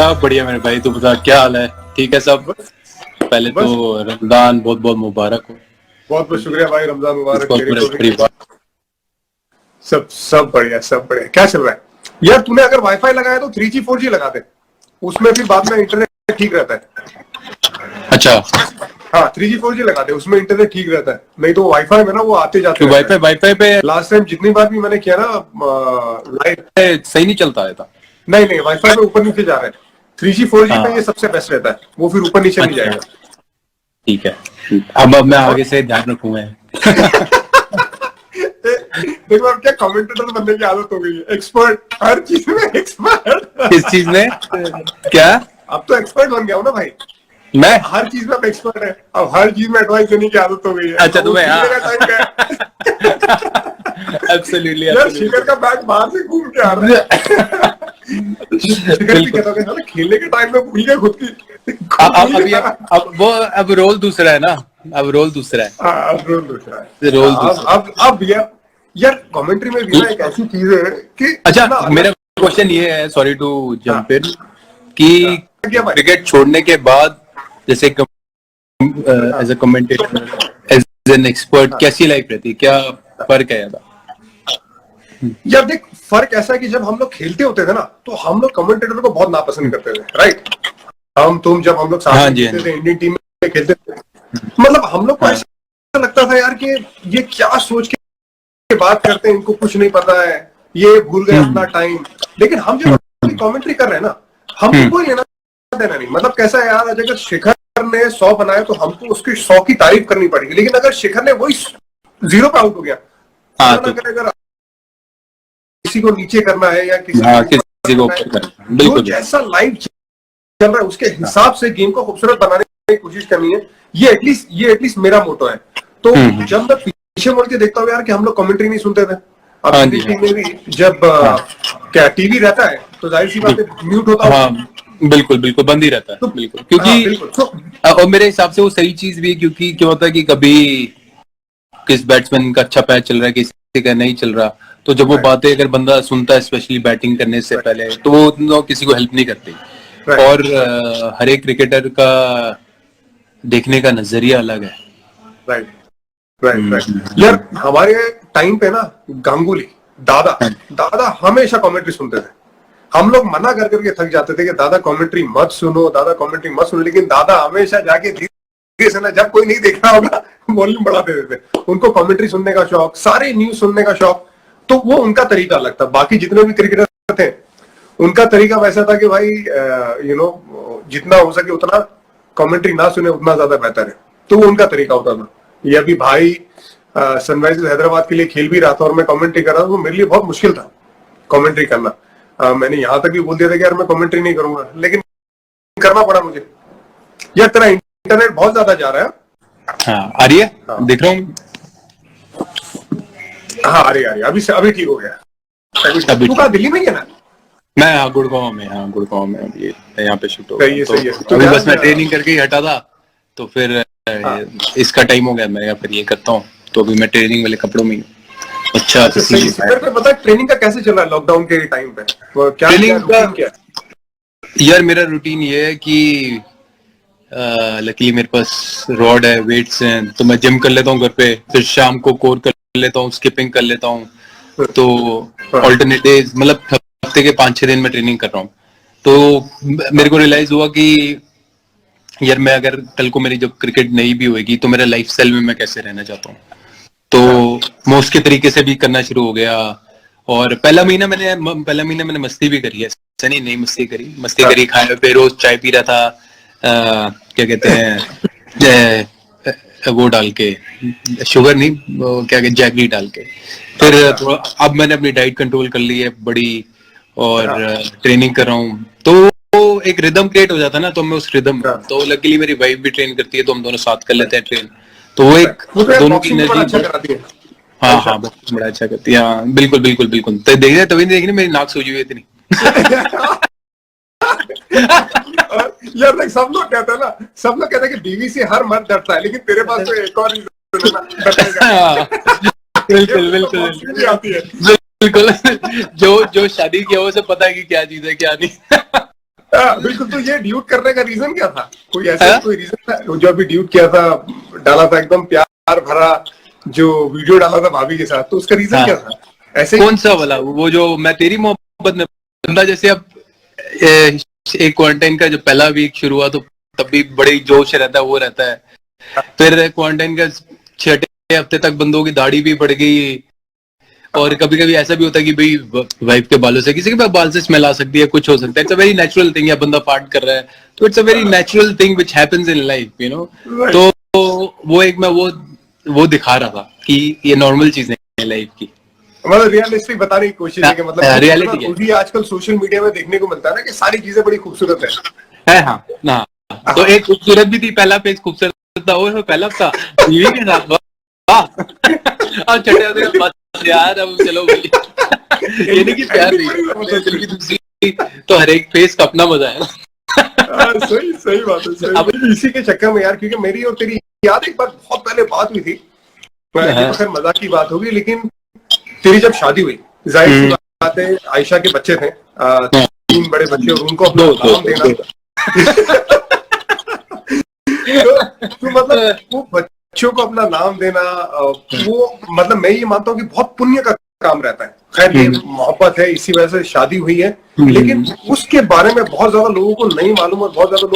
सब बढ़िया मेरे भाई, तू बता क्या हाल है? ठीक है सब। पहले बस तो रमजान बहुत बहुत मुबारक हो। बहुत बहुत शुक्रिया भाई, रमजान मुबारक इसको तेरे पूरे को भी। परिवार। सब सब बढ़िया, सब बढ़िया। क्या चल रहा है यार? तूने अगर वाईफाई लगाया तो 3G 4G लगा दे, उसमें फिर बाद में इंटरनेट ठीक रहता है। अच्छा, हाँ, 3G 4G लगा दे, उसमें इंटरनेट ठीक रहता है। नहीं तो वाईफाई में ना वो आते जाते तो रहता वाईफाई है। वाईफाई पे लास्ट टाइम जितनी बार भी मैंने किया ना लाइव, सही नहीं चलता है था। नहीं नहीं, वाईफाई में ऊपर नीचे जा रहा है। 3G 4G में ये हाँ, सबसे बेस्ट रहता है, वो फिर ऊपर नीचे नहीं अच्छा जाएगा। ठीक है। अब मैं और आगे से ध्यान रखूंगा। देखो अब क्या कमेंटेटर बनने की आदत हो गई है, एक्सपर्ट, हर चीज में एक्सपर्ट। किस चीज में क्या? अब तो एक्सपर्ट बन गया हूं ना भाई। मैं हर चीज में अब एक्सपर्ट है, अब हर चीज में एडवाइस देने की आदत हो गई है। अच्छा अब वो तुम्हें, खेलने का हाँ। टाइम क्या है? एब्सोल्युटली यार शिखर का बैग बाहर से घूम के आ रहा है। शिखर भी बिल्कुल। कहता है ना, खेलने के टाइम में भूल गया खुद की, खुद अब भूल अभी गया। अब वो अब रोल दूसरा है ना। अब रोल दूसरा है। हाँ, अब रोल दूसरा है। रोल हाँ, दूसरा अब यार कमेंट्री में भी ना एक ऐसी चीज है कि अच्छा, इतना मेरा अलग। क्वेश्चन ये है, सॉरी टू हाँ, जंप इन, कि हाँ, क्या भाई? क्रिकेट छोड़ने के बाद जैसे हाँ, as a commentator, as an expert, हाँ, कैसी लाइफ रहती है? क्या फर्क है ज्यादा? यार देख, फर्क ऐसा है कि जब हम लोग खेलते होते थे ना, तो हम लोग कमेंटेटर को बहुत नापसंद करते थे, राइट? जब हम लोग साथ हाँ में जी, हाँ खेलते जी। थे, इंडियन टीम में खेलते थे, मतलब हम लोग को हाँ। ऐसा लगता था यार कि ये क्या सोच के बात करते हैं, इनको कुछ नहीं पता है, ये भूल गए अपना हम्म, टाइम। लेकिन हम जब अभी कमेंट्री कर रहे हैं ना, हमको हम्म, कोई लेना देना नहीं। मतलब कैसा है यार, अगर शिखर ने 100 बनाए तो हमको उसकी 100 की तारीफ करनी पड़ेगी। लेकिन अगर शिखर ने वही 0 पे आउट हो गया, हाँ खुदा ना तो करे अगर किसी को नीचे करना है या किसी को हाँ, ऊपर किसी को करना है, ऊपर करना, जो बिल्कुल बिल्कुल। जैसा लाइव चल रहा है उसके हिसाब से गेम को खूबसूरत बनाने की कोशिश करनी है। ये एटलीस्ट मेरा मोटो है। तो हम्म, जब मैं पीछे मुड़ के देखता हूँ यार कि हम लोग कमेंट्री नहीं सुनते थे। अब हाँ जी, इंडियन हाँ टीम में भी जब हाँ, क्या टीवी रहता है तो जाहिर सी बात है बिल्कुल। म्यूट होता हूँ। हाँ, बिल्कुल बिल्कुल बंद ही रहता है, तो बिल्कुल, क्योंकि हाँ बिल्कुल। तो और मेरे हिसाब से वो सही चीज भी है, क्योंकि क्या होता है कि कभी किस बैट्समैन का अच्छा पैच चल रहा है, किसी का नहीं चल रहा, तो जब वो राइट, बातें अगर बंदा सुनता है, स्पेशली बैटिंग करने से राइट, पहले, तो वो उतना किसी को हेल्प नहीं करती। राइट, और हर एक क्रिकेटर का देखने का नजरिया अलग है। Right, right, right. हम्म, यार हमारे टाइम पे ना, गांगुली, दादा हाँ, दादा हमेशा कमेंट्री सुनते थे। हम लोग मना कर करके थक जाते थे कि दादा कमेंट्री मत सुनो, दादा कमेंट्री मत सुनो, लेकिन दादा हमेशा जाके धीरे से ना, जब कोई नहीं देख रहा होगा, वॉल्यूम बढ़ा देते थे। उनको कमेंट्री सुनने का शौक, सारे न्यूज सुनने का शौक। तो वो उनका तरीका अलग था। बाकी जितने भी क्रिकेटर थे, उनका तरीका वैसा था कि भाई जितना हो सके उतना कमेंट्री ना सुने, उतना ज्यादा बेहतर है। तो वो उनका तरीका होता था। ये अभी भाई सनराइजर्स हैदराबाद के लिए खेल भी रहा था और मैं कमेंट्री कर रहा था, तो मेरे लिए बहुत मुश्किल था कमेंट्री करना। मैंने यहां तक भी बोल दिया था कि यार मैं कमेंट्री नहीं करूंगा, लेकिन करना पड़ा मुझे। यार तेरा इंटरनेट बहुत ज्यादा जा रहा है। हाँ, आ रही है, हाँ, देख रहा हूँ। हाँ, अरे अभी ठीक हो गया। अभी ठीक। अभी तू ठीक। कहा, दिल्ली में ही है ना? मैं हाँ, गुड़गांव में, हाँ गुड़गांव में अभी यहाँ पे शूट हो गया, सही है, तो सही है। तो अभी बस यार मैं ट्रेनिंग करके ही हटा था। तो फिर हाँ, इसका टाइम हो गया, मैं फिर ये करता हूँ। तो अभी मैं ट्रेनिंग वाले कपड़ों में ही हूँ। अच्छा, अच्छा सही है। इसीलिए मेरे को पता, ट्रेनिंग का कैसे चल रहा है लॉकडाउन के टाइम पे? क्या क्या ट्रेनिंग का, रूटीन क्या है? यार मेरा रूटीन ये है कि लकीली मेरे पास रॉड है, वेट्स हैं, तो मैं जिम कर लेता हूँ घर पे, फिर शाम को कोर कर लेता हूँ, स्किपिंग कर लेता हूँ। तो हाँ, ऑल्टरनेट डेज, मतलब हफ्ते के 5-6 दिन में ट्रेनिंग कर रहा हूँ। तो मेरे को रियलाइज हुआ कि यार मैं अगर कल को मेरी जब क्रिकेट नहीं भी होगी, तो मेरा लाइफ स्टाइल में मैं कैसे रहना चाहता हूँ। हाँ, तो मैं उसके तरीके से भी करना शुरू हो गया। और पहला महीना मैंने मस्ती भी करी है, ऐसा नहीं नहीं मस्ती करी, मस्ती हाँ, करी, खाए पे रोज चाय पी रहा था, क्या कहते हैं, वो डाल के, शुगर नहीं, वो क्या कहते, जैगरी डाल के। फिर अच्छा, थोड़ा अब मैंने अपनी डाइट कंट्रोल कर ली है बड़ी, और हाँ, ट्रेनिंग कर रहा हूँ। तो एक रिदम क्रिएट हो जाता है ना, तो मैं उस रिदम में हूँ। हाँ, तो लकीली मेरी वाइफ भी ट्रेन करती है, तो हम दोनों साथ कर लेते हैं ट्रेन। तो वो एक वो तो यार दोनों की बॉक्सिंग भी बड़ा एनर्जी। अच्छा कराती है हाँ आयशा। हाँ, बहुत बड़ा अच्छा करती है, हाँ बिल्कुल बिल्कुल बिल्कुल। तो देख रहे, तभी नहीं देख रही, मेरी नाक सूजी हुई है इतनी। और यार देख, सब लोग कहते हैं ना, सब लोग कहते हैं कि बीवी से हर मर्द डरता है, लेकिन तेरे पास तो एक और रीजन है ना डरने का। हाँ, ये बिल्कुल तो बिल्कुल बॉक्सिंग भी आती है। बिल्कुल। जो जो शादी किया, उसे पता है कि क्या चीज है क्या नहीं। बिल्कुल। तो ये ड्यूट करने का रीजन क्या था? कोई ऐसा कोई रीजन था जो अभी ड्यूट किया था, डाला था एकदम प्यार भरा जो वीडियो डाला था भाभी के साथ, तो उसका रीजन क्या था? ऐसे कौन सा वाला? वो जो मैं तेरी मोहब्बत में, बंदा जैसे अब एक क्वारंटाइन का जो पहला वीक शुरू हुआ तो तब भी बड़े जोश रहता है, वो रहता है। फिर क्वारंटाइन का 6 हफ्ते तक बंदों की दाढ़ी भी बढ़ गई, और कभी कभी ऐसा भी होता है कि भाई वाइफ के बालों से किसी के बाल से स्मेल आ सकती है, कुछ हो सकता है। It's a very natural thing, या बंदा फार्ट कर रहा है, तो it's a very natural thing which happens in life, you know. तो वो एक मैं वो दिखा रहा था कि ये नॉर्मल चीजें हैं लाइफ की, मतलब रियलिस्टिक बताने की कोशिश है कि मतलब रियलिटी है। भी आजकल सोशल मीडिया में देखने को मिलता है ना कि सारी चीजें बड़ी खूबसूरत है। हाँ हाँ, तो एक खूबसूरत भी थी, पहला पेज खूबसूरत था, वो पहला था बीवी के साथ, वाह। अब छठे हफ्ते बस यार, अब चलो भाई। ये नहीं कि प्यार नहीं, दूसरी तो हर एक फेस का अपना मजा है। सही सही बात है, सही। अब इसी के चक्कर में यार, क्योंकि मेरी और तेरी याद एक बार बहुत पहले बात हुई थी, ये तो खैर मजाक की बात होगी, लेकिन तेरी जब शादी हुई, जाहिर सी बात है आयशा के बच्चे थे, 3 बड़े बच्चे, और उनको अपना नाम देना तो मतलब वो बच्चों को अपना नाम देना, वो मतलब मैं ये मानता हूँ कि बहुत पुण्य का काम रहता है। खैर ये मोहब्बत है, इसी वजह से शादी हुई है, लेकिन उसके बारे में बहुत ज्यादा लोगों को नहीं मालूम, और बहुत ज्यादा लोग,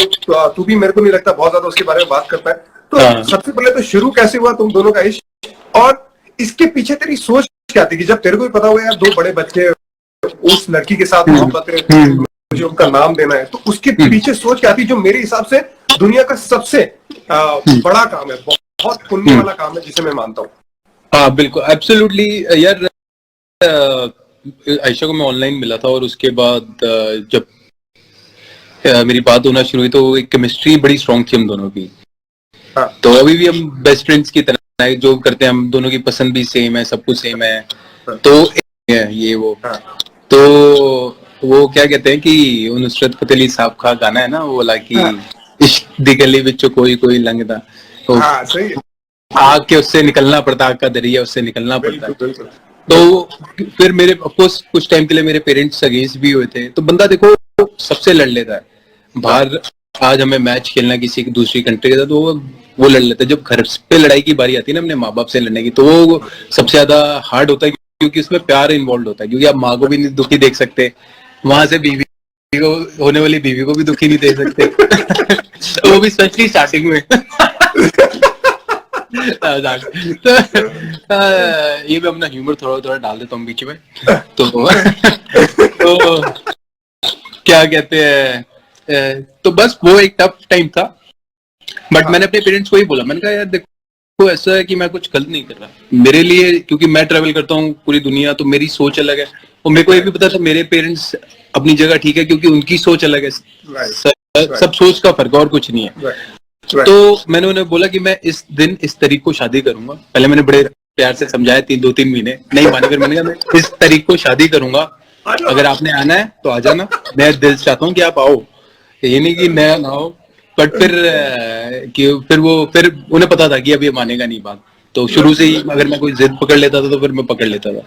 तू भी, मेरे को नहीं लगता बहुत ज्यादा उसके बारे में बात करता है। तो सबसे पहले तो शुरू कैसे हुआ तुम दोनों का इश्क, और इसके पीछे तेरी सोच क्या थी कि जब तेरे को भी पता हुआ यार 2 बड़े बच्चे, उस लड़की के साथ मोहब्बत है, मुझे उनका नाम देना है, तो उसके पीछे सोच क्या थी, जो मेरे हिसाब से दुनिया का सबसे बड़ा काम है, बहुत पुण्य वाला काम है, जिसे मैं मानता हूँ। हाँ बिल्कुल, एब्सोल्युटली यार। आयशा को मैं ऑनलाइन मिला था, और उसके बाद जब मेरी बात होना शुरू हुई तो एक केमिस्ट्री बड़ी स्ट्रॉन्ग थी हम दोनों की। हाँ। तो अभी भी हम बेस्ट फ्रेंड्स की तरह है, जो करते हैं हम दोनों की पसंद भी सेम है, सब कुछ सेम है। हाँ। तो ये वो, हाँ। तो वो क्या कहते हैं कि नुसरत फतेह अली साहब का गाना है ना, वो वाला कि इश्क दी गली विच कोई कोई लंघदा, तो सही है, आग के उससे निकलना पड़ता, आग का दरिया उससे निकलना पड़ता है। बिल्कुल। तो फिर मेरे ऑफकोर्स कुछ टाइम के लिए मेरे पेरेंट्स अगेंस्ट भी हुए थे, तो बंदा देखो सबसे लड़ लेता है बाहर। आज हमें मैच खेलना किसी दूसरी कंट्री के साथ, तो वो लड़ लेता है। जब घर पे लड़ाई की बारी आती है ना अपने माँ बाप से लड़ने की, तो वो सबसे ज्यादा हार्ड होता है, क्योंकि उसमें प्यार इन्वॉल्व होता है, क्योंकि आप माँ को भी नहीं दुखी देख सकते, वहां से बीवी को, होने वाली बीवी को भी दुखी नहीं दे सकते। वो भी स्पेशली स्टार्टिंग में। तो ये भी अपना ह्यूमर थोड़ा थोड़ा डाल देता हूँ बीच में। तो क्या कहते हैं, तो बस वो एक टफ टाइम था, बट मैंने अपने पेरेंट्स को ही बोला, मैंने कहा यार देखो ऐसा है कि मैं कुछ गलत नहीं कर रहा मेरे लिए, क्योंकि मैं ट्रैवल करता हूँ पूरी दुनिया, तो मेरी सोच अलग है, और मेरे को ये भी पता था मेरे पेरेंट्स अपनी जगह ठीक है, क्योंकि उनकी सोच अलग है। सब सोच का फर्क, और कुछ नहीं है। तो मैंने उन्हें बोला कि मैं इस दिन इस तारीख को शादी करूंगा। पहले मैंने बड़े प्यार से समझाया, 2-3 महीने नहीं माने, फिर मैंने कहा मैं इस तारीख को शादी करूंगा, अगर आपने आना है तो आ जाना, मैं दिल से चाहता हूँ कि आप आओ, ये नहीं कि मैं ना हो। बट फिर उन्हें पता था कि अब ये मानेगा नहीं बात, तो शुरू से ही अगर मैं कोई जिद पकड़ लेता था तो फिर मैं पकड़ लेता था।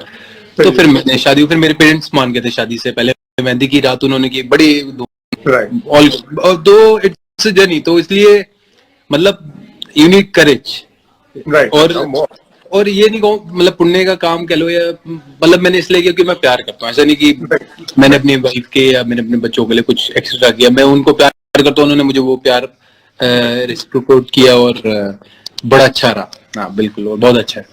तो फिर मैंने शादी, फिर मेरे पेरेंट्स मान गए थे शादी से पहले। मेहंदी की रात उन्होंने की बड़ी, दो इट्स जर्नी, तो इसलिए मतलब यू नीड करेज। और ये नहीं कहूँ मतलब पुण्य का काम कह लो, या मतलब मैंने इसलिए किया कि मैं प्यार करता हूँ, ऐसा नहीं कि मैंने अपनी वाइफ के या मैंने अपने बच्चों के लिए कुछ एक्स्ट्रा किया, मैं उनको प्यार करता हूँ, उन्होंने मुझे वो प्यार रिसिप्रोकेट किया, और बड़ा अच्छा रहा। हाँ बिल्कुल, और बहुत अच्छा है।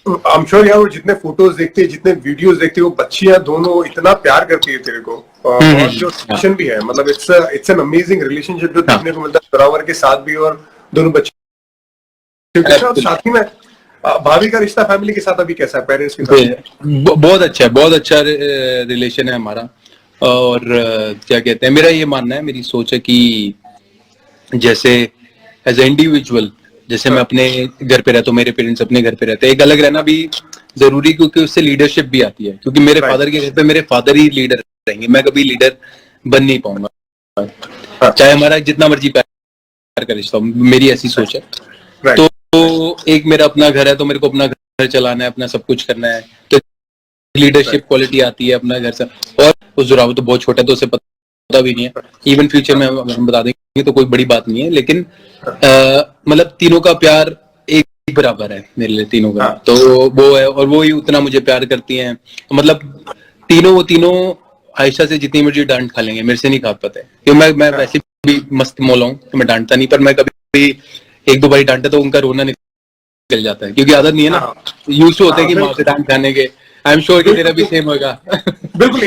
आई एम श्योर यार, वो जितने फोटोज देखते हैं, जितने वीडियोस देखते हैं, वो बच्चियां दोनों इतना प्यार करती है तेरे को, और जो रिलेशन भी है, मतलब इट्स एन अमेजिंग रिलेशनशिप जो देखने को मिलता है जोरावर के साथ भी, और दोनों बच्चे के साथ। साथ ही में भाभी का रिश्ता फैमिली के साथ अभी कैसा है, पेरेंट्स के साथ? बहुत अच्छा है, बहुत अच्छा रिलेशन है हमारा। और क्या कहते हैं, मेरा ये मानना है, मेरी सोच है कि जैसे एज ए इंडिविजुअल, जैसे मैं अपने घर पे रहता हूँ, मेरे पेरेंट्स अपने घर पे रहते हैं, एक अलग रहना भी जरूरी, क्योंकि उससे लीडरशिप भी आती है। क्योंकि मेरे फादर के घर पे मेरे फादर ही लीडर रहेंगे, मैं कभी लीडर बन नहीं पाऊंगा, चाहे हमारा जितना मर्जी प्यार का रिश्ता हो, मेरी ऐसी सोच है। तो एक मेरा अपना घर है, तो मेरे को अपना घर चलाना है, अपना सब कुछ करना है, तो लीडरशिप क्वालिटी आती है अपना घर से। और उस जोरावर तो बहुत छोटा है, तो उसे होता भी नहीं है, इवन फ्यूचर में हम बता देंगे तो कोई बड़ी बात नहीं है, लेकिन मतलब तीनों का प्यार एक बराबर है मेरे लिए, तीनों का। तो वो है, और वो ही उतना मुझे प्यार करती हैं, मतलब वो तीनों आयशा से जितनी मर्जी डांट खा लेंगे, मेरे से नहीं खा पाते, क्योंकि मैं वैसे भी मस्त मौला हूँ, तो मैं डांटता नहीं, पर मैं कभी एक दो बारी डांटा तो उनका रोना निकल जाता है, क्योंकि आदत नहीं है ना, यूज होते हैं कि माँ से डांट खाने के। आई एम श्योर कि तेरा भी सेम होगा। बिल्कुल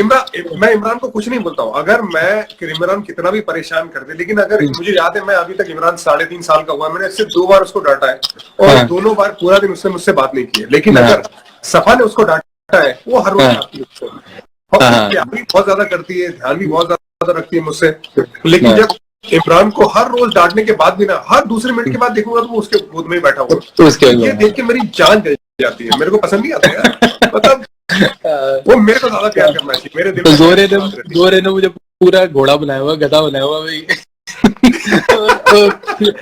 मैं इमरान को कुछ नहीं बोलता हूँ, अगर मैं इमरान कितना भी परेशान कर दे, लेकिन अगर मुझे याद है, मैं अभी तक इमरान 3.5 साल का हुआ, मैंने सिर्फ 2 बार उसको डांटा है, और दोनों बार पूरा दिन उसने मुझसे बात नहीं की है। लेकिन अगर सफा ने उसको डांटा है, वो हर रोज डांटती है, और प्यार भी बहुत ज्यादा करती है, ध्यान भी बहुत ज्यादा रखती है मुझसे। लेकिन जब इमरान को हर रोज डांटने के बाद भी ना, हर दूसरे मिनट के बाद देखूंगा तो वो उसके गोद में ही बैठा हुआ, तो ये देख के मेरी जान जल जाती है, मेरे को पसंद नहीं आता यार, मतलब वो मेरे को ज्यादा प्यार करना चाहिए, मेरे दिल में। जोरे ने मुझे पूरा घोड़ा बनाया हुआ, गधा बनाया हुआ भाई।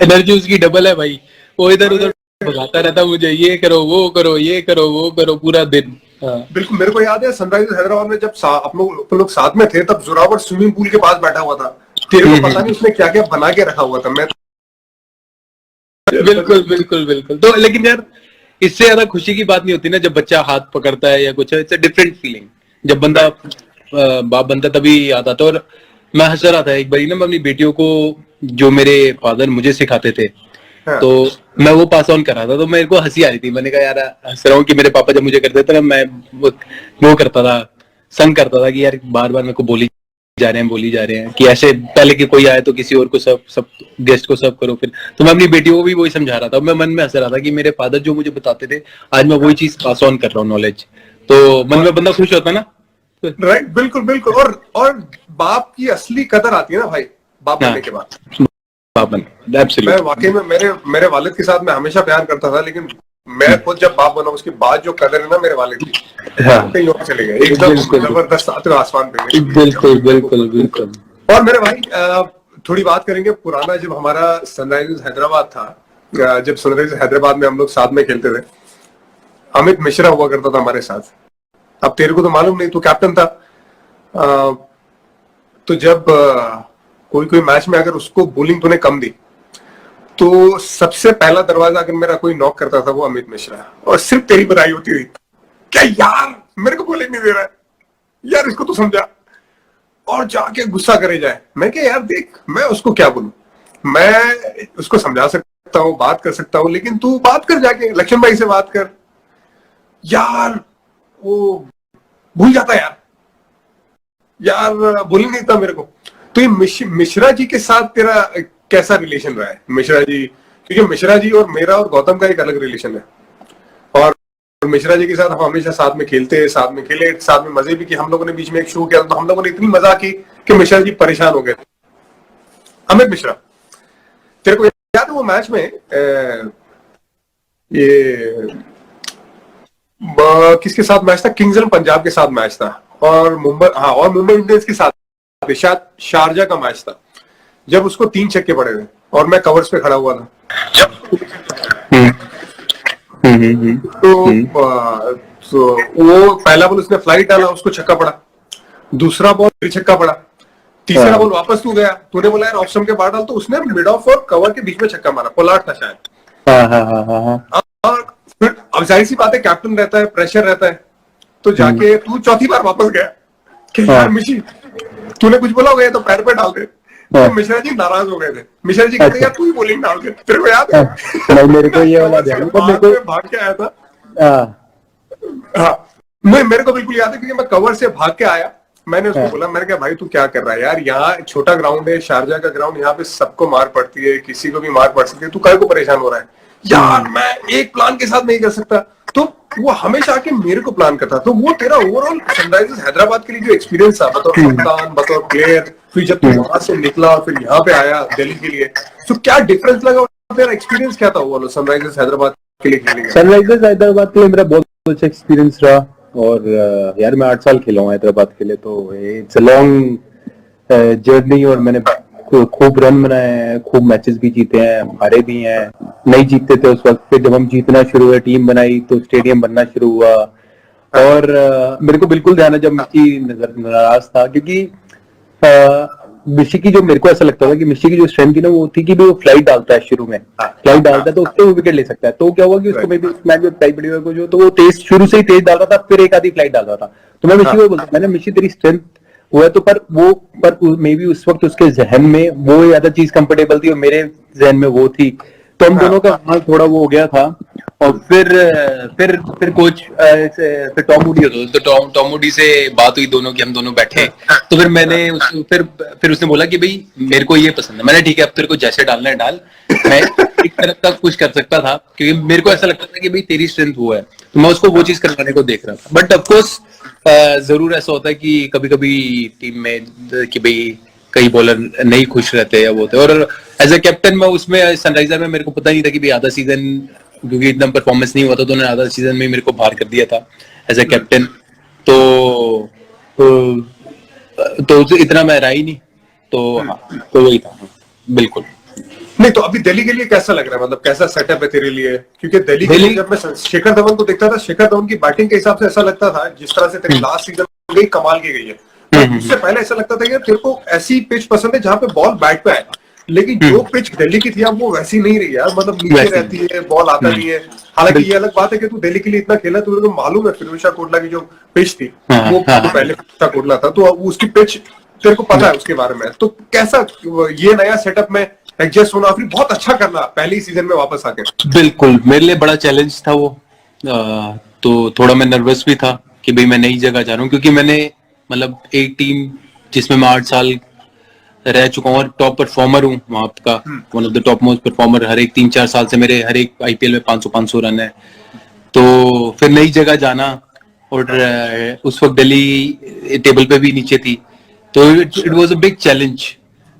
एनर्जी उसकी डबल है भाई, वो इधर उधर भगाता रहता मुझे, ये करो वो करो, ये करो वो करो, पूरा दिन। बिल्कुल, मेरे को याद है सनराइजर्स हैदराबाद में जब हम लोग साथ में थे, तब जोरावर स्विमिंग पूल के पास बैठा हुआ था, तेरे को पता नहीं उसने क्या क्या बना के रखा हुआ था। मैं बिल्कुल। तो लेकिन यार इससे ज्यादा खुशी की बात नहीं होती ना, जब बच्चा हाथ पकड़ता है या कुछ, इट्स अ डिफरेंट फीलिंग। जब बंदा बाप बनता तभी याद आता। और मैं हंस रहा था एक बारी ना, मैं अपनी बेटियों को, जो मेरे फादर मुझे सिखाते थे, तो मैं वो पास ऑन कर रहा था, तो मेरे को हंसी आ रही थी। मैंने कहा यार, हंस रहा हूँ कि मेरे पापा जब मुझे करते थे ना, मैं वो करता था, संग करता था कि यार बार बार मेरे को बोली जा रहे हैं कि ऐसे पहले कि कोई आए तो किसी और को सब गेस्ट को सर्व करो फिर। तो मैं अपनी बेटियों को भी वही समझा रहा था, मैं मन में हंस रहा था कि मेरे फादर जो मुझे बताते थे, आज मैं वही चीज पास ऑन कर रहा हूँ, नॉलेज। तो मन में बंदा खुश होता है ना। राइट, बिल्कुल। और बाप की असली कदर आती है ना भाई, बाप बनने के बाद। मैं वाकई में मेरे वालिद के साथ मैं हमेशा प्यार करता था, लेकिन मैं खुद जब बाप बना उसके बाद जो कदर है ना मेरे वालिद की, कहीं और चले गए, एकदम जबरदस्त आसमान पे। बिल्कुल। और मेरे भाई थोड़ी बात करेंगे पुराना, जब हमारा सनराइजर्स हैदराबाद था, जब सनराइजर्स हैदराबाद में हम लोग साथ में खेलते थे, अमित मिश्रा हुआ करता था हमारे साथ। अब तेरे को तो मालूम नहीं, तू कैप्टन था, तो जब कोई मैच में अगर उसको बॉलिंग तूने कम दी, तो सबसे पहला दरवाजा अगर मेरा कोई नॉक करता था वो अमित मिश्रा, और सिर्फ तेरी बधाई होती थी, क्या यार मेरे को बॉलिंग नहीं दे रहा है यार, इसको तो समझा, और जाके गुस्सा करे जाए। मैं क्या यार देख, मैं उसको क्या बोलूं, मैं उसको समझा सकता हूँ, बात कर सकता हूँ, लेकिन तू बात कर, जाके लक्ष्मण भाई से बात कर यार, वो भूल जाता यार बोलिंग नहीं था मेरे को। तो ये मिश्रा जी के साथ तेरा कैसा रिलेशन रहा है? मिश्रा जी, क्योंकि मिश्रा जी और मेरा और गौतम का एक अलग रिलेशन है, और मिश्रा जी के साथ हम हमेशा साथ में खेलते, साथ में खेले, साथ में मजे भी किए। हम लोगों ने बीच में एक शो किया तो हम लोगों ने इतनी मजा की कि मिश्रा जी परेशान हो गए। अमित मिश्रा, तेरे को याद है वो मैच में ये किसके साथ मैच था? किंग्स इलेवन पंजाब के साथ मैच था, और मुंबई इंडियंस के साथ शायद शारजा का मैच था, जब उसको 3 छक्के पड़े थे और मैं कवर्स पे खड़ा हुआ था। तो वो पहला बॉल उसने फ्लाइट डाला, उसको छक्का पड़ा, दूसरा बॉल फिर छक्का पड़ा, तीसरा बॉल वापस तू गया, तूने बोला यार ऑफ स्टंप के बाहर डाल, तो उसने मिड ऑफ और कवर के बीच में छक्का मारा, पोलार्ड था शायद। और फिर अब जाहिर सी बात है, कैप्टन रहता है, प्रेशर रहता है, तो जाके तू चौथी बार वापस गया कि यार मिशी तूने कुछ बोला हो गया तो पैर पे डाल दे। तो मिश्रा जी नाराज हो गए थे। मिश्रा जी कहते यार तू ही बॉलिंग डाल दे। तेरे को याद है? मेरे को ये वाला ध्यान है, भाग के आया था। हाँ, मेरे को बिल्कुल याद है, क्योंकि मैं कवर से भाग के आया, मैंने उसको बोला, मैंने कहा भाई तू क्या कर रहा है यार, यहाँ छोटा ग्राउंड है, शारजा का ग्राउंड, यहाँ पे सबको मार पड़ती है, किसी को भी मार पड़ सकती है, तू काहे को परेशान हो रहा है यार, मैं एक प्लान के साथ नहीं कर सकता। तो वो हमेशा आके मेरे को प्लान करता। तो वो तेरा ओवरऑल सनराइजर्स हैदराबाद के लिए जो एक्सपीरियंस था, बतौर कप्तान, बतौर प्लेयर, फिर जब तू वहां से निकला और फिर यहाँ पे आया दिल्ली के लिए, तो क्या डिफरेंस लगा? तेरा एक्सपीरियंस क्या था वो सनराइजर्स हैदराबाद के लिए खेलने का? सनराइजर्स हैदराबाद के लिए मेरा बहुत अच्छा एक्सपीरियंस रहा, और यार मैं 8 साल खेला हूँ हैदराबाद के लिए, तो इट्स अ लॉन्ग जर्नी, और मैंने खूब रन बनाए हैं, खूब मैचेस भी जीते हैं, हारे भी हैं, नहीं जीतते थे उस वक्त, फिर जब हम जीतना शुरू हुआ, टीम बनाई तो स्टेडियम बनना शुरू हुआ। और मेरे को बिल्कुल ध्यान है जब मिकी नाराज था, क्योंकि मिशी की जो मेरे को ऐसा लगता था कि मिशी की जो स्ट्रेंथ थी ना वो थी कि वो फ्लाइट डालता है शुरू में, फ्लाइट डालता है तो उससे वो विकेट ले सकता है। तो क्या हुआ कि उसको मे बी मैच में फ्लाइट बड़ी हुई जो, तो वो तेज शुरू से ही तेज डालता था, फिर एक आधी फ्लाइट डालता था। तो मैं मिशी को बोलता, मैंने मिशी तेरी स्ट्रेंथ वो है तो पर मे बी उस वक्त उसके जहन में वो ज्यादा चीज कंफर्टेबल थी और मेरे जहन में वो थी, तो हम दोनों का वहां थोड़ा वो हो गया था। और फिर कोच फिर टॉम मूडी होता तो टॉम मूडी से बात हुई दोनों की, हम दोनों बैठे तो फिर मैंने फिर उसने बोला कि भाई मेरे को ये पसंद है। मैंने ठीक है अब तेरे को जैसे डालना है डाल, मैं एक तरफ तक कुछ कर सकता था क्योंकि मेरे को ऐसा लगता था कि भाई तेरी स्ट्रेंथ वो है, तो मैं उसको वो चीज करवाने को देख रहा था। बट ऑफकोर्स जरूर ऐसा होता है कि कभी कभी टीम में कि भाई कई बॉलर नहीं खुश रहते या वो होते, और एज ए कैप्टन मैं उसमें सनराइजर में मेरे को पता नहीं था कि भाई आधा सीजन क्योंकि एकदम परफॉर्मेंस नहीं हुआ था तो उन्होंने आधा सीजन में मेरे को बाहर कर दिया था एज ए कैप्टन। तो इतना मैं रहा ही नहीं, तो वही था बिल्कुल। नहीं तो अभी दिल्ली के लिए कैसा लग रहा है, मतलब कैसा सेटअप है तेरे लिए? क्योंकि दिल्ली के लिए जब मैं शेखर धवन को देखता था, शेखर धवन की बैटिंग के हिसाब से ऐसा लगता था जिस तरह से तेरी लास्ट सीजन गई कमाल की गई है, उससे पहले ऐसा लगता था कि तेरे को ऐसी पिच पसंद है जहां पे बॉल बैट पे आए, लेकिन जो पिच दिल्ली की थी अब वो वैसी नहीं रही यार, मतलब नीचे रहती है, बॉल आता नहीं है। हालांकि ये अलग बात है कि तू दिल्ली के लिए इतना खेला, तुझे मालूम है फिरोज कोटला की जो पिच थी वो पहले फिरोज कोटला था, तो उसकी पिच तेरे को पता है उसके बारे में। तो कैसा ये नया सेटअप में एडजस्ट होना, फिर बहुत अच्छा करना पहले ही सीजन में वापस आके? बिल्कुल मेरे लिए बड़ा चैलेंज था वो, तो थोड़ा मैं नर्वस भी था कि भाई मैं नई जगह जा रहा हूँ, क्योंकि मैंने मतलब एक टीम जिसमें मैं 8 साल रह चुका हूँ और टॉप परफॉर्मर हूँ वहां का, one of the top most performer. हर एक 3-4 साल से मेरे हर एक आईपीएल में 500 रन है, तो फिर नई जगह जाना, और उस वक्त दिल्ली टेबल पे भी नीचे थी, तो it was a big challenge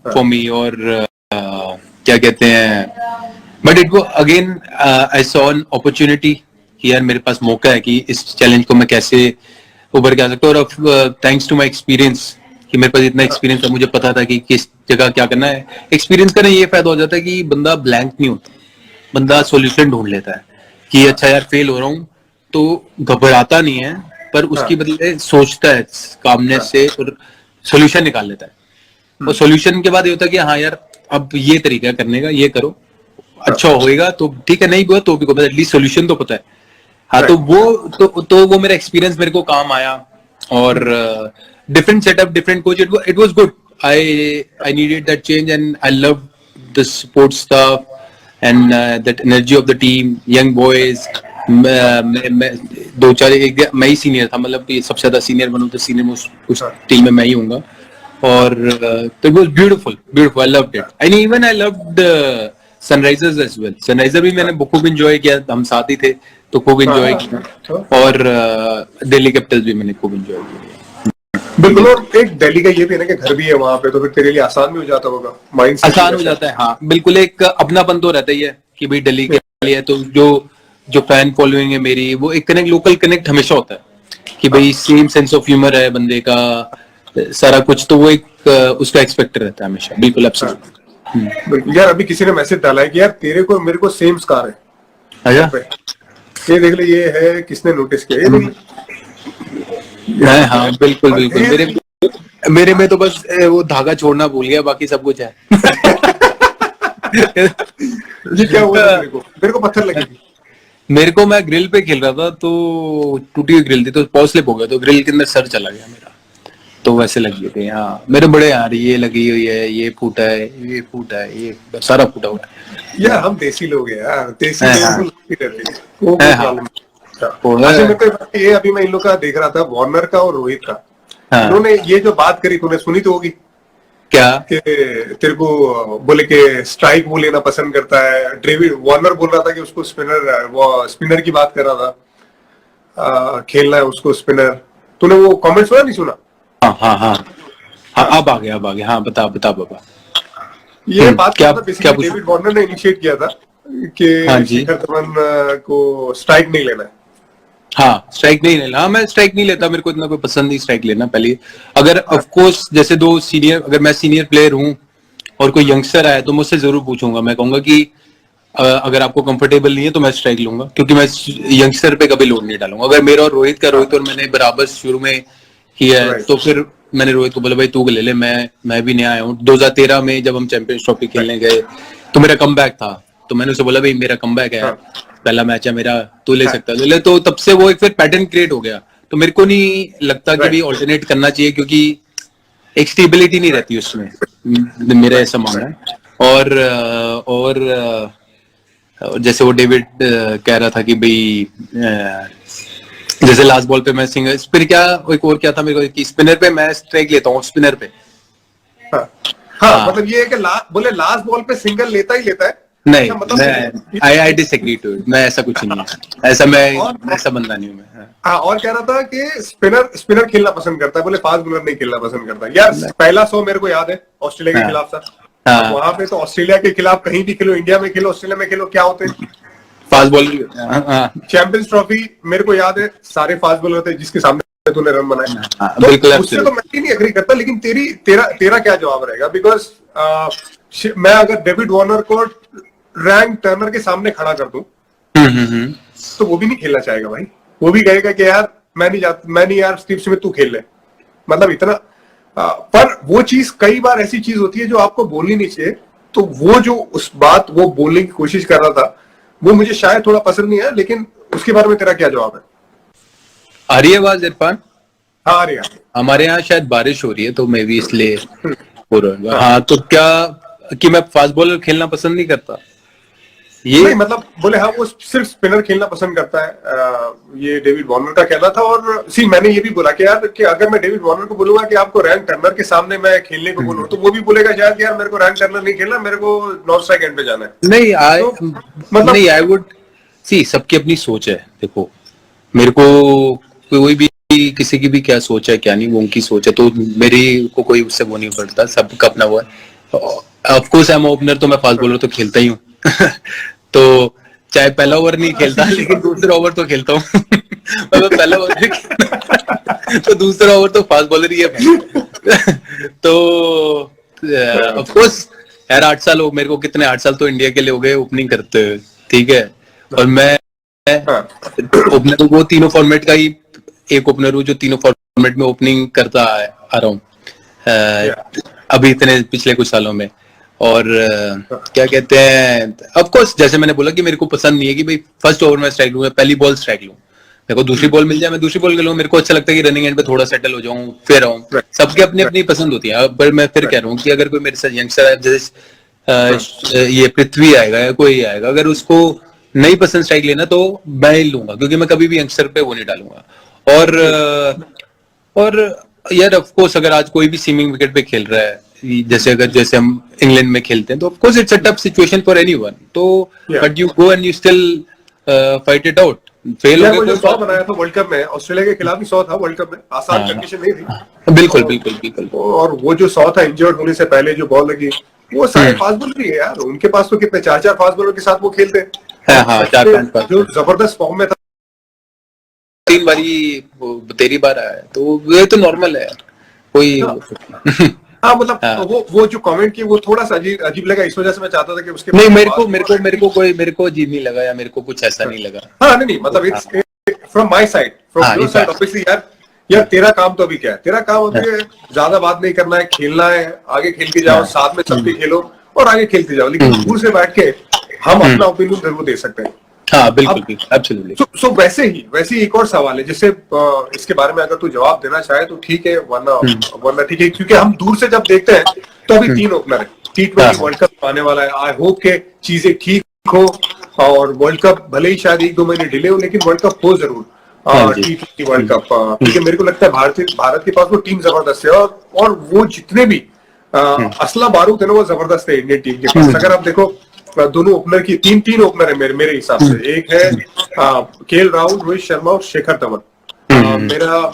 for me. और क्या कहते हैं, बट इट वो again I saw an opportunity कि यार मेरे पास मौका है कि इस चैलेंज को मैं कैसे उभर के आ सकता हूँ। और थैंक्स टू माय एक्सपीरियंस कि मेरे पास इतना एक्सपीरियंस है, मुझे पता था कि किस जगह क्या करना है। एक्सपीरियंस का ना ये फायदा हो जाता है कि बंदा ब्लैंक नहीं होता, बंदा सॉल्यूशन ढूंढ लेता है कि अच्छा यार फेल हो रहा हूँ, तो घबराता नहीं है, पर उसकी बदले सोचता है कामनेस से और सॉल्यूशन निकाल लेता है। और सॉल्यूशन के बाद ये होता है कि हाँ यार अब ये तरीका करने का, ये करो, अच्छा होएगा तो ठीक है, नहीं हुआ तो भी एटलीस्ट सॉल्यूशन तो पता है। हाँ तो वो मेरा एक्सपीरियंस मेरे को काम आया, और different setup, different coach, it was good. I needed that change and I love the support staff and that energy of the team, young boys. मैं ही सीनियर था, मतलब ये सबसे ज्यादा सीनियर बनूं तो सीनियर उस टीम में मैं ही हूँगा। और तो it was beautiful, I loved it and even I loved Sunrisers as well. Sunriser भी मैंने खूब एंजॉय किया, हम साथ ही थे तो खूब एंजॉय किया, और दिल्ली कैपिटल्स भी मैंने खूब एंजॉय किया। बिल्कुल, और एक दिल्ली का ये भी है ना कि घर भी है वहां पे, तो फिर तेरे लिए आसान भी हो जाता होगा, माइंड आसान हो जाता है। हाँ बिल्कुल, एक अपनापन तो रहता ही है कि भाई दिल्ली के लिए, तो जो फैन फॉलोइंग है मेरी, वो एक कनेक्ट, लोकल कनेक्ट हमेशा होता है कि भाई सेम सेंस ऑफ ह्यूमर है बंदे का, सारा कुछ, तो वो एक उसका एक्सपेक्ट रहता है हमेशा। बिल्कुल एब्सोल्युटली। यार अभी किसी ने मैसेज डाला है कि यार तेरे को मेरे को सेम स्कार है। अच्छा, ये देख ले, ये है किसने नोटिस किया, ये देख ले। हाँ बिल्कुल मेरे में तो बस वो धागा छोड़ना भूल गया, बाकी सब कुछ है। ये क्या हुआ मेरे को पत्थर लगी थी। मेरे को, मैं ग्रिल पे खेल रहा था तो टूटी हुई ग्रिल थी, तो पॉज स्लिप हो गया, तो ग्रिल के अंदर सर चला गया मेरा, तो वैसे लगी थी। हाँ मेरे बड़े यार, ये लगी हुई है, ये फूटा है, ये फूटा है, ये सारा फूटा हुआ है। यार हम देसी लोग हैं यार, देसी लोग को अच्छा, ये अभी मैं इन लोग का देख रहा था, वार्नर का और रोहित का, इन्होंने ये जो बात करी तूने सुनी तो होगी क्या, कि तेरे को बोले कि स्ट्राइक वो लेना पसंद करता है। डेविड वार्नर बोल रहा था कि उसको स्पिनर की बात कर रहा था, खेलना है उसको स्पिनर। तूने वो कमेंट सुना, नहीं सुना? हाँ अब आ गया। हाँ बता बाबा। ये बात क्या डेविड वार्नर ने इनिशिएट किया था कि शिखर धवन को स्ट्राइक नहीं लेना है। हाँ स्ट्राइक नहीं लेना, हाँ मैं स्ट्राइक नहीं लेता, मेरे को इतना कोई पसंद नहीं स्ट्राइक लेना। पहले अगर ऑफ कोर्स जैसे दो सीनियर, अगर मैं सीनियर प्लेयर हूँ और कोई यंगस्टर आया तो मुझसे जरूर पूछूंगा, मैं कहूंगा कि अगर आपको कंफर्टेबल नहीं है तो मैं स्ट्राइक लूंगा, क्योंकि मैं यंगस्टर पे कभी लोड नहीं डालूंगा। अगर मेरा और रोहित और मैंने बराबर शुरू में किया है तो फिर मैंने रोहित को बोला भाई तू ले ले, मैं भी नया आया हूँ। 2013 में जब हम चैंपियंस ट्रॉफी खेलने गए तो मेरा कमबैक था, तो मैंने उसे बोला भाई मेरा कमबैक है, पहला मैच है मेरा, तू ले सकता है ले ले। तो तब से वो एक फिर पैटर्न क्रिएट हो गया। तो मेरे को नहीं लगता कि भाई ऑल्टरनेट करना चाहिए, क्योंकि एक स्टेबिलिटी नहीं रहती उसमें, मेरा ऐसा मानना है। और जैसे वो डेविड कह रहा था कि भाई जैसे लास्ट बॉल पे मैं सिंगल, फिर क्या एक और क्या था मेरे को कि स्पिनर पे मैं स्ट्राइक लेता हूँ, स्पिनर पे। हाँ, मतलब ये है कि बोले लास्ट बॉल पे सिंगल लेता ही लेता है। नहीं, मतलब आई डिसएग्री टू इट, मैं ऐसा कुछ नहीं है, ऐसा बंदा नहीं हूँ मैं। हाँ, और कह रहा था कि स्पिनर खेलना पसंद करता है, बोले फास्ट बॉलर नहीं खेलना पसंद करता। यार पहला 100 मेरे को याद है ऑस्ट्रेलिया के खिलाफ था। वहां पे तो ऑस्ट्रेलिया के खिलाफ कहीं भी खेलो, इंडिया में खेलो, ऑस्ट्रेलिया में खेलो, क्या होते हैं फास्ट बॉल। चैंपियंस ट्रॉफी मेरे को याद है, सारे फास्ट बॉलर थे जिसके सामने तूने रन बनाए। बिल्कुल, उससे तो मैं भी नहीं एग्री करता, लेकिन तेरा क्या जवाब रहेगा? बिकॉज मैं अगर डेविड वार्नर को रैंक टर्नर के सामने खड़ा कर दूं तो वो भी नहीं खेलना चाहेगा भाई। वो भी कहेगा कि यार मैं नहीं यार स्टीव स्मिथ तू खेल ले। मतलब इतना पर वो चीज कई बार ऐसी चीज होती है जो आपको बोलनी नहीं चाहिए। तो वो जो वो बोलने की कोशिश कर रहा था वो मुझे शायद थोड़ा पसंद नहीं है, लेकिन उसके बारे में तेरा क्या जवाब है? आ रही है आवाज इरफान? हाँ, आ रही है। हमारे यहाँ शायद बारिश हो रही है तो मैं भी इसलिए हो रहा है। हाँ, तो क्या कि मैं फास्ट बॉलर खेलना पसंद नहीं करता ये नहीं, मतलब बोले हाँ वो सिर्फ स्पिनर खेलना पसंद करता है। ये डेविड वार्नर का कहना था। और मैंने ये भी बोला कि यार कि अगर मैं डेविड वार्नर को बोलूंगा कि आपको रैंक टर्नर के सामने मैं खेलने को बोलूं तो वो भी बोलेगा शायद यार मेरे को रैंक टर्नर नहीं खेलना, मेरे को नॉन स्ट्राइक एंड पे जाना है। नहीं, मतलब नहीं, आई वुड सी, सबकी अपनी सोच है। देखो मेरे को कोई भी किसी की भी क्या सोच है क्या नहीं, वो उनकी सोच है, तो मेरी को कोई उससे वो नहीं पड़ता, सबका अपना वो है। Of course I am opener, तो मैं फास्ट बॉलर तो खेलता ही हूँ तो चाहे पहला ओवर नहीं खेलता लेकिन दूसरा ओवर तो खेलता हूँ मैं पहला ओवर तो दूसरा ओवर तो फास्ट बॉलर ही है तो ऑफ कोर्स यार 8 साल हो मेरे को, कितने 8 साल तो इंडिया के लिए हो गए ओपनिंग करते हुए, ठीक है। और मैं ओपनर वो तीनों फॉर्मेट का ही एक ओपनर हूँ जो तीनों फॉर्मेट में ओपनिंग करता आ रहा हूँ अभी इतने पिछले कुछ सालों में। और क्या कहते हैं, ऑफ कोर्स जैसे मैंने बोला कि मेरे को पसंद नहीं है कि भाई फर्स्ट ओवर में स्ट्राइक लूं, मैं पहली बॉल स्ट्राइक लूं, मेरे को दूसरी बॉल मिल जाए मैं दूसरी बॉल खेलूं। मेरे को अच्छा लगता है कि रनिंग एंड पे थोड़ा सेटल हो जाऊं फिर आऊं। सबकी अपनी अपनी पसंद होती है। पर मैं फिर कह रहा हूँ कि अगर कोई मेरे साथ यंगस्टर है जैसे ये पृथ्वी आएगा या कोई आएगा, अगर उसको नहीं पसंद स्ट्राइक लेना तो मैं ही लूंगा, क्योंकि मैं कभी भी यंगस्टर पे वो नहीं डालूंगा। और यार ऑफ कोर्स अगर आज कोई भी सीमिंग विकेट पे खेल रहा है, जैसे हम इंग्लैंड में खेलते हैं, तो of course it's a tough situation for anyone, तो but you go and you still fight it out. Fail हो गए 100 बनाया था वर्ल्ड कप में, ऑस्ट्रेलिया के खिलाफ ही 100 था वर्ल्ड कप में, आसान कंडीशन नहीं थी। बिल्कुल बिल्कुल बिल्कुल। और वो जो 100 था इंजर्ड होने से पहले जो बॉल लगी, वो सारे फास्ट बॉलर ही है यार। उनके पास तो कितने 4 फास्ट बॉलर के साथ वो खेलते हैं। 4-5 जो जबरदस्त फॉर्म में था, 3 बारी तेरी बार आया, तो ये तो नॉर्मल है कोई। हाँ, मतलब वो जो कमेंट की वो थोड़ा सा अजीब लगा, इस वजह से मैं चाहता था कि उसके नहीं, मेरे को अजीब नहीं लगा या मेरे को कुछ ऐसा नहीं लगा। हाँ, नहीं, मतलब it's from my side, from your side obviously. यार तेरा काम तो अभी क्या है? तेरा काम अभी ज्यादा बात नहीं करना है, खेलना है, आगे खेल के जाओ, साथ में सबके खेलो और आगे खेलते जाओ। लेकिन दूर से बैठ के हम अपना ओपिनियन जरूर दे सकते हैं। हाँ, बिल्कुल, एब्सोल्युटली। सो वैसे ही एक और सवाल है, जिससे इसके बारे में अगर तू जवाब देना चाहे तो ठीक है, वरना ठीक है, क्योंकि हम दूर से जब देखते हैं तो अभी 3 ओपनर है। T20 वर्ल्ड कप आने वाला है, आई होप के चीजें ठीक हो और वर्ल्ड कप भले ही शायद 1-2 महीने डिले हो, लेकिन वर्ल्ड कप हो जरूर। T20 वर्ल्ड कप, क्योंकि मेरे को लगता है भारत के पास वो टीम जबरदस्त है और वो जितने भी असला बारूद है ना, वो जबरदस्त है इंडियन टीम के पास। अगर आप देखो दोनों ओपनर की तीन ओपनर है मेरे हिसाब से। एक है केएल राहुल, रोहित शर्मा और शेखर धवन।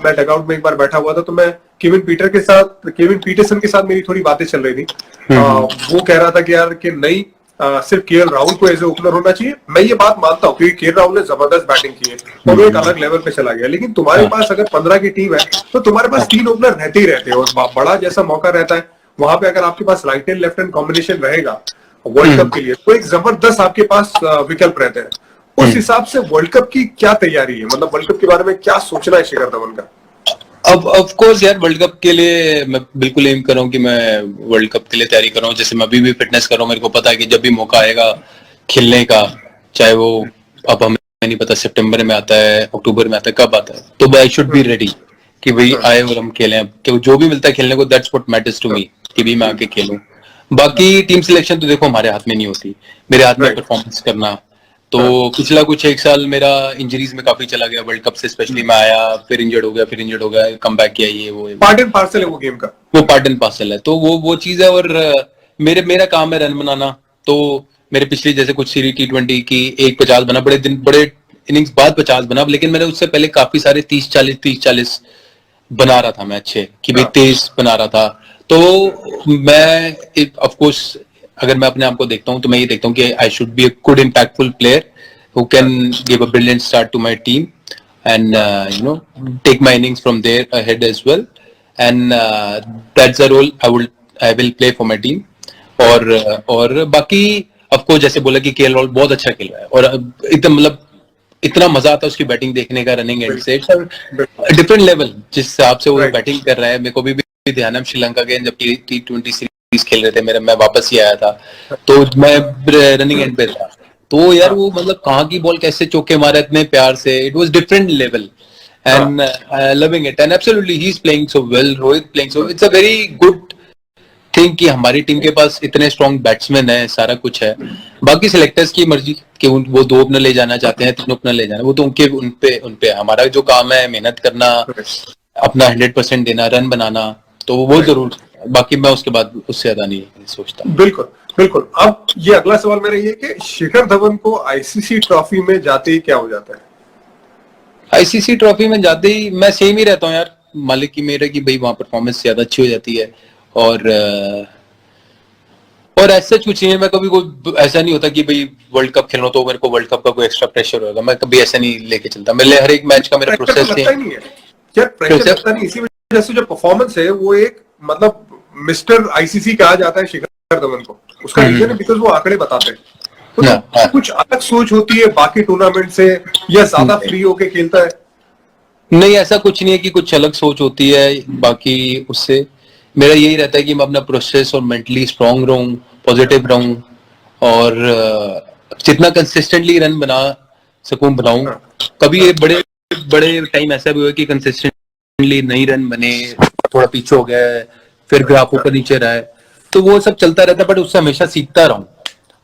मैं डगआउट में एक बार बैठा हुआ था तो मैं केविन पीटरसन के साथ मेरी थोड़ी बातें चल रही थी। वो कह रहा था कि यार कि नहीं, सिर्फ केएल राहुल को एज ए ओपनर होना चाहिए। मैं ये बात मानता हूँ क्योंकि केएल राहुल ने जबरदस्त बैटिंग की है और वो एक अलग लेवल पे चला गया। लेकिन तुम्हारे पास अगर 15 की टीम है तो तुम्हारे पास 3 ओपनर रहते ही रहते हैं और बड़ा जैसा मौका रहता है वहां पे। अगर आपके पास right and left hand combination रहेगा वर्ल्ड कप के लिए तो एक जबरदस्त आपके पास विकल्प रहते हैं। उस हिसाब से वर्ल्ड कप की क्या तैयारी है? मतलब वर्ल्ड कप के बारे में क्या सोचना है शिखर धवन का? अब ऑफ कोर्स यार वर्ल्ड कप के लिए मैं बिल्कुल एम कर रहा हूँ कि मैं वर्ल्ड कप के लिए तैयारी कर रहा हूँ। जैसे मैं अभी भी फिटनेस कर रहा हूँ, मेरे को पता है कि जब भी मौका आएगा खेलने का, चाहे वो अब हमें नहीं पता सितंबर में आता है, अक्टूबर में आता है, कब आता है, तो आई शुड बी रेडी कि भाई आए और हम खेलें। कि जो भी मिलता है खेलने को, that's what matters to me, कि भी मैं आके खेलूं। बाकी टीम सिलेक्शन तो देखो हमारे हाथ में नहीं होती, मेरे हाथ में Right. परफॉर्मेंस करना। तो पिछला कुछ एक साल मेरा इंजरीज में काफी चला गया, वर्ल्ड कप से स्पेशली मैं आया, फिर इंजर्ड हो गया, कम बैक किया, ये वो पार्ट एंड पार्सल है वो गेम का। वो पार्ट एंड पार्सल है। तो वो चीज है। और मेरा काम है रन बनाना। तो मेरे पिछली जैसे कुछ सीरीज T20 की एक 50 बना, बड़े इनिंग्स बाद 50 बना, लेकिन मैंने उससे पहले काफी सारे 30-40 बना रहा था मैं अच्छे, कि भाई 23 बना रहा था। तो मैं ऑफ कोर्स अगर मैं अपने आप को देखता हूँ तो मैं ये देखता हूँ कि I should be a good impactful player who can give a brilliant start to my team and take my innings from there ahead as well, and that's the role I will play for my team. और बाकी of course जैसे बोला कि KL Rahul बहुत अच्छा खेल रहा है, और एकदम मतलब इतना मजा आता है उसकी बैटिंग देखने का, रनिंग एंड से डिफरेंट लेवल जिस हिसाब से वो बैटिंग कर रहा है। मेरे को भी ध्यान है श्रीलंका के जब T20 सीरीज खेल रहे थे, मैं वापस ही आया था, तो मैं रनिंग एंड पे था। तो यार वो मतलब कहाँ की बॉल कैसे चौके मारा इतने प्यार से, it was different level and loving it and absolutely he is playing so well, Rohit playing so, it's a very good think कि हमारी टीम के पास इतने स्ट्रॉन्ग बैट्समैन है, सारा कुछ है। बाकी सिलेक्टर्स की मर्जी कि वो 2 अपना ले जाना चाहते हैं, 3 अपना ले जाना, वो तो उनपे हमारा जो काम है मेहनत करना, अपना 100% देना, रन बनाना, तो वो जरूर। बाकी मैं उसके बाद उससे ज्यादा नहीं सोचता। बिल्कुल बिल्कुल। अब ये अगला सवाल मेरा ये कि शिखर धवन को आईसीसी ट्रॉफी में जाते ही क्या हो जाता है? आईसीसी ट्रॉफी में जाते ही मैं सेम ही रहता हूँ यार, मालिक की मेरे की भाई वहां परफॉर्मेंस ज्यादा अच्छी हो जाती है। और ऐसा कुछ नहीं है, मैं कभी कोई ऐसा नहीं होता कि भाई वर्ल्ड कप खेलना तो मेरे को वर्ल्ड कप का कोई एक्स्ट्रा प्रेशर होगा, मैं कभी ऐसा नहीं लेके चलता। मेरे हर एक मैच का मेरा प्रोसेस लगता ही नहीं है यार, प्रेशर लगता नहीं। इसी वजह से जो परफॉर्मेंस है वो एक मतलब मिस्टर आईसीसी कहा जाता है शिखर धवन को। उसका रीजन है बिकॉज वो आंकड़े बताते हैं। तो कुछ अलग सोच होती है बाकी टूर्नामेंट से, या ज्यादा फ्री होके खेलता है? नहीं, ऐसा कुछ नहीं है कि कुछ अलग सोच होती है बाकी उससे। मेरा यही रहता है कि मैं अपना प्रोसेस और मेंटली स्ट्रांग रहूं, पॉजिटिव रहूं, और जितना कंसिस्टेंटली रन बना सकूं बनाऊं। कभी ये बड़े बड़े टाइम ऐसा भी हुआ कि कंसिस्टेंटली नहीं रन बने, थोड़ा पीछे हो गया, फिर ग्राफ ऊपर नीचे रहा है, तो वो सब चलता रहता है, बट उससे हमेशा सीखता रहूं।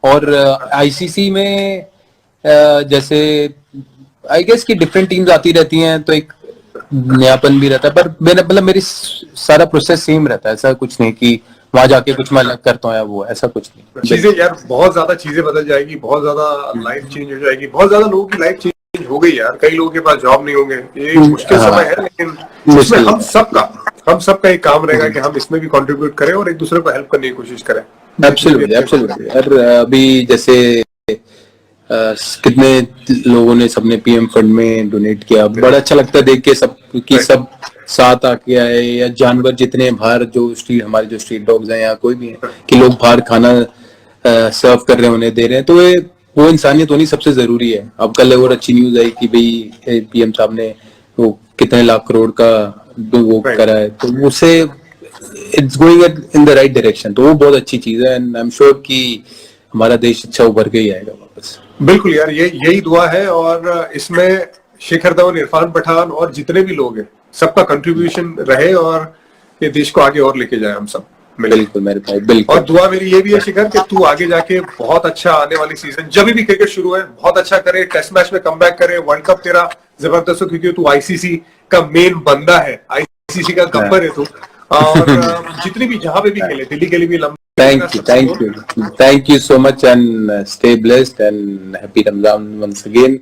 और आईसीसी में जैसे आई गेस कि डिफरेंट टीम्स आती रहती हैं, तो एक नयापन भी रहता है, पर मेरा मतलब मेरी सारा प्रोसेस सेम रहता है। ऐसा कुछ नहीं कि वहां जाके कुछ मैं अलग करता हूँ या वो, ऐसा कुछ नहीं। चीजें यार बहुत ज्यादा चीजें बदल जाएगी, बहुत ज्यादा लाइफ चेंज हो जाएगी, बहुत ज्यादा लोगों की लाइफ चेंज हो गई यार। कई लोगों के पास जॉब नहीं होंगे, ये मुश्किल समय है, लेकिन इसमें हम सबका एक काम रहेगा कि हम इसमें भी कंट्रीब्यूट करें और एक दूसरे को हेल्प करने की कोशिश करें। एब्सोल्युटली। और अभी जैसे कितने लोगों ने सबने पीएम फंड में डोनेट किया, बड़ा अच्छा लगता है देख के सब कि सब साथ आके आए। या जानवर जितने बाहर जो हमारे जो स्ट्रीट डॉग्स हैं या कोई भी है, कि लोग बाहर खाना सर्व कर रहे हैं, उन्हें दे रहे हैं, तो वो इंसानियत होनी सबसे जरूरी है। अब कल और अच्छी न्यूज आई कि भाई पीएम साहब ने वो कितने लाख करोड़ का वो करा है, तो उससे it's going in the right direction, तो वो बहुत अच्छी चीज है। एंड आई एम श्योर कि हमारा देश अच्छा उभर के ही आएगा वापस। बिल्कुल यार, यही दुआ है। और इसमें शिखर धवन, इरफान पठान और जितने भी लोग हैं, सबका कंट्रीब्यूशन रहे और ये देश को आगे और लेके जाए हम सब। बिल्कुल मेरे भाई, बिल्कुल। और दुआ मेरी ये भी है शिखर कि तू आगे जाके बहुत अच्छा आने वाली सीजन, जब भी क्रिकेट शुरू है, बहुत अच्छा करे, टेस्ट मैच में कमबैक करे, वर्ल्ड कप तेरा जबरदस्त हो, क्योंकि तू आईसीसी का मेन बंदा है, आईसीसी का गब्बर है तू। और जितनी भी जहां पे भी खेले, दिल्ली के लिए भी लंबा। Thank you so much, and stay blessed and happy Ramadan once again.